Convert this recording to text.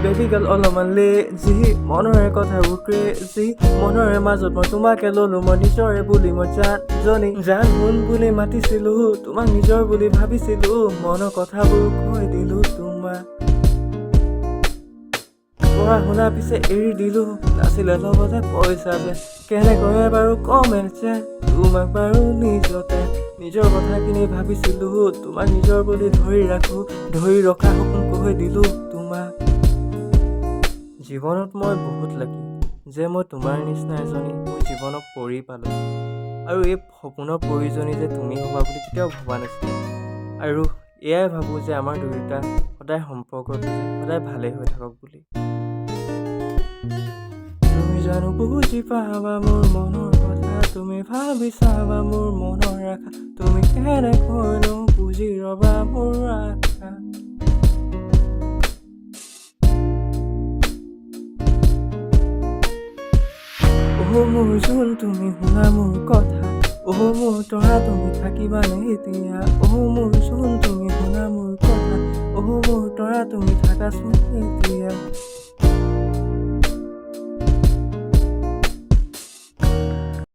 baby girl অলপমান lazy মনৰে কথাবোৰ crazy মনৰে মাজত মই তোমাকে ললো মই নিজৰে বুলি মই জান শুন বুলি মাতিছিলো তোমাক নিজৰ বুলি ভাবিছিলো মনৰ কথাবোৰ কৈ দিলো তোমাক পঢ়া শুনা পিছে এৰি দিলো নাছিলে লগতে পইচা যে কেনেকৈ বাৰু কমে যে তোমাক বাৰু নিজৰ কথাখিনি ভাবিছিলো তোমাক নিজৰ বুলি ধৰি ৰখা সপোন কৈ দিলো তোমাক জীৱনত মই বহুত লাকি যে মই তোমাৰ নিচিনা এজনী মোৰ জীৱনত পৰি পালো আৰু এই সপোনৰ প্ৰয়োজনী যে তুমি হ'বা বুলি কেতিয়াও ভবা নাছিলো আৰু এয়াই ভাবোঁ যে আমাৰ দুয়োটা সদায় সম্পৰ্কটো সদায় ভালেই হৈ থাকক বুলি তুমি জানো বুজি পাবা মোৰ মনৰ কথা তুমি ভাবি চাবা মোৰ মনৰ আশা তুমি কেনেকৈনো বুজি ৰবা মোৰ আশা মোৰ জোন তুমি শুনা মোৰ কথা মোৰ তৰা তুমি থাকিবানে এতিয়া মোৰ জোন তুমি শুনা মোৰ কথা মোৰ তৰা তুমি থাকাচোন এতিয়া